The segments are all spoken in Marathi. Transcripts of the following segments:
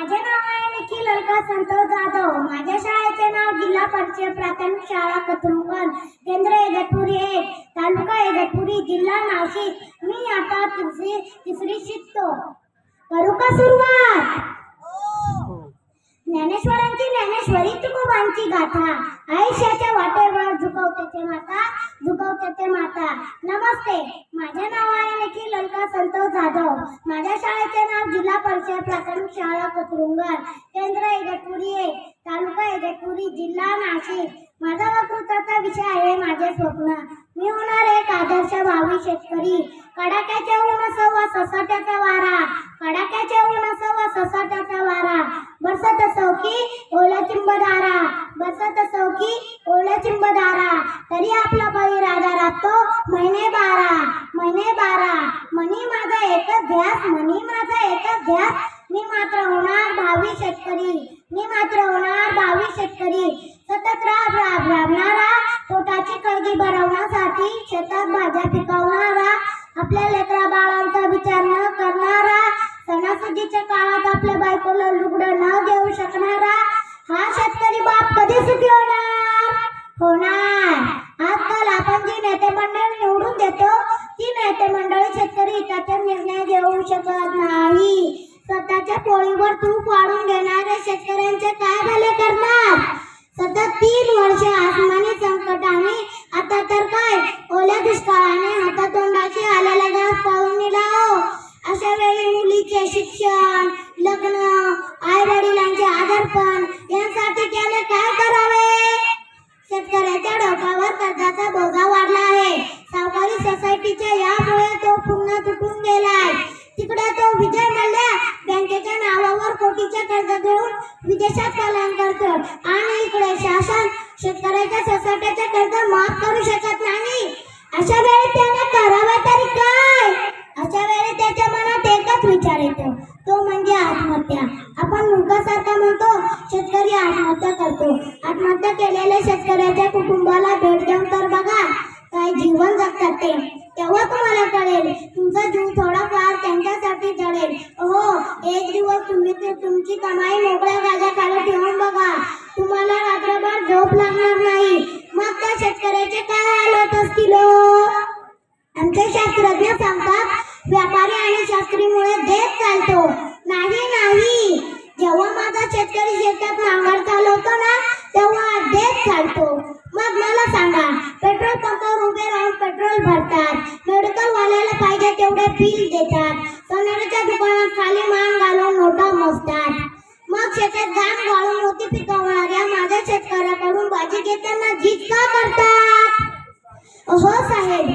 माझे नाव आहे निखिल अलका संतोष जाधव. माझ्या शाळेचे नाव जिल्हा परिषद प्राथमिक शाळा कतरुंगण, केंद्र इगतपुरी 1, तालुका इगतपुरी, जिल्हा नाशिक. मी आता तिसरी शिकतो. करू का सुरुवात? ज्ञानेश्वरांची ज्ञानेश्वरी तुकोबांची गाथा. आयुष्याच्या वाटेवर झुकवते माता, झुकवते माता. नमस्ते, माझे नाव आहे निखिल अलका संतोष जाधव. माझ्या शाळेचे नाव जिल्हा परिषद प्राथमिक शाळा कतरुंगण, केंद्र इगतपुरी 1, तालुका इगतपुरी, जिल्हा नाशिक. माझा वक्तृत्वाचा विषय आहे माझे स्वप्न. मी होणार एक आदर्श भावी शेतकरी. कडाक्याचे ऊन असो व ससाट्याचा वारा, कडाक्याचे ऊन असो व ससाट्याचा वारा, बरसत असो की ओला चिंबदारा, बरसत असो की ओला चिंबदारा, तरी आपला बळीराजा राबतो महिने 12, महिने 12. मनी माझा एकच ध्यास, मनी माझा एकच ध्यास. मी मात्र होणार भावी शेतकरी, मी मात्र होणार भावी शेतकरी. सतत राबणारा, पोटाची काळजी भरवण्यासाठी शेतात भाज्या पिकवणारा, आपल्या लेकरा बाळांचा विचार न करणारा, सणासुदीच्या काळात आपल्या बायकोला लुगडं न देऊ शकणारा, हा शेतकरी बाप कधी सुखी होणार? आजकाल आपण जी नेते मंडळी निवडून देतो, ती नेते मंडळी शेतकरी हिताचे निर्णय घेऊ शकत नाही. स्वतःच्या पोळीवर तूप वाढून घेणाऱ्या शेतकऱ्यांचे काय भले करणार? सतत 3 वर्षे आसमानी संकटाने, आता तर काय ओल्या दुष्काळाने हातातोंडाशी आलेला घास पाळून नेला हो. अशा वेळी मुलीचे शिक्षण, लग्न, आई वडिलांचे आजारपण यांसाठी केले काय करावे? शेतकऱ्याच्या डोक्यावर कर्जाचा बोजा वाढला आहे. सावकारी सोसायटीच्या यामुळे तो पुन्हा तुटून गेलाय. तिकडे तो विजय मल्ल्या बँकेच्या नावावर कोटीचे कर्ज घेऊन विदेशात पलायन करतो आणि इकडे शासन शेतकऱ्याच्या सोसायटीचे कर्ज माफ करू शकत नाही. अशा वेळी त्याने करावे तरी काय? अशा वेळी त्याच्या मनात एकच विचार येतो, तो म्हणजे आत्महत्या. आपण मूर्खासारखा म्हणतो शेतकरी आत्महत्या करतो. आत्महत्या केलेल्या शेतकऱ्याच्या कुटुंबाला भेट देऊन तर बघा काय जीवन जगतात ते, तेव्हा तुम्हाला कळेल तुमचा जीव थोडाफार त्यांच्यासाठी जळेल. हो, एक दिवस तुम्ही तुमची कमाई मोकळ्या गाजाखाली ठेवून बघा, तुम्हाला रात्रभर झोप लागणार नाही. मग त्या शेतकऱ्याचे काय हाल होत असतील? आमचे शास्त्रज्ञ सांगतात व्यापारी आणि शास्त्रीमुळे देश चालतो. नाही, जेव्हा माझा शेतकरी शेतात नांगर चालवतो ना, तेव्हा देश चालतो. मग मला सांगा, पेट्रोल पंपावर उभे राहून पेट्रोल भरतात, मेडिकल वाल्याला पाहिजे तेवढे बिल देतात, सोनाराच्या दुकानात खाली मान घालून नोटा मोजतात. मग शेतात घाम गाळून मोती पिकवणाऱ्या माझ्या शेतकऱ्याकडून भाजी घेताना जीत का करतात? हो साहेब,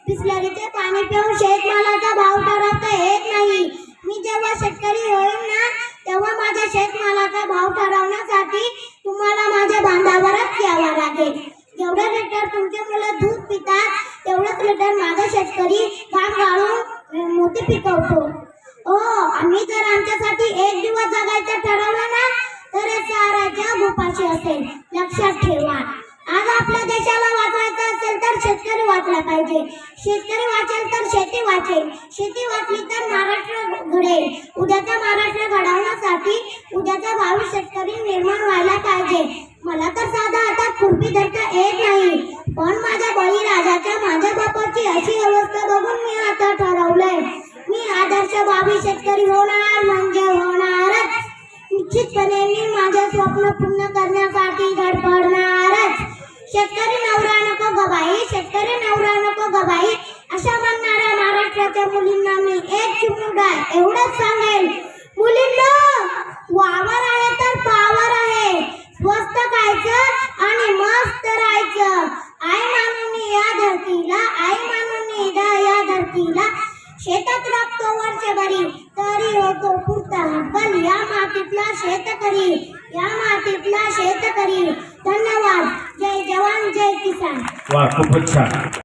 बिसलरीचे पाणी पिऊन शेतमालाचा भाव ठरवता येत नाही. मी जेव्हा शेतकरी होईल ना, तेव्हा माझ्या शेतमालाचा भाव ठरवण्यासाठी तुम्हाला माझ्या बांधावरच यावं लागेल. जेवढे लिटर तुमचे मुलं दूध पितात, तेवढेच लिटर माझा शेतकरी घाम गाळून मोती पिकवतो. आम्ही जर आमच्यासाठी एक दिवस जगायचं ठरवलं ना, तर हे सारा जग उपाशी असेल. लक्षात ठेवा, आज आपल्या देशाला वाचवायचं असेल तर शेतकरी वाचला पाहिजे. शेतकरी वाचेल तर शेती वाचेल, शेती वाचली तर महाराष्ट्र घडेल. उद्याचा महाराष्ट्र घडवण्यासाठी उद्याचा भावी शेतकरी निर्माण व्हायला पाहिजे. मला तर साधा आता खुरपी धरता येत नाही, पण माझ्या बळीराजाच्या, माझ्या बापाची अशी अवस्था बघून मी आता ठरवलंय, मी आदर्श भावी शेतकरी होणार म्हणजे होणारच. निश्चितपणे मी माझे स्वप्न पूर्ण करण्यासाठी धडपडणारच. शेतकरी नवरा नको गबाई, शेतकरी नवरा नको गबाई, अशा म्हणणाऱ्या महाराष्ट्राच्या मुलींना मी एक चिमुरडा एवढंच सांगेल, मुलींना वावर आहे तर पावर आहे, स्वस्त खायचं आणि मस्त राहायचं. आई मानून या धरतीला, आई मानून या धरतीला, शेतात राबतो वर्षभरी तरी होतो पुरता हब्बल या मातीतला शेतकरी, या मातीतला शेतकरी. धन्यवाद. जय जवान जय किसान. वाह, खूपच छान.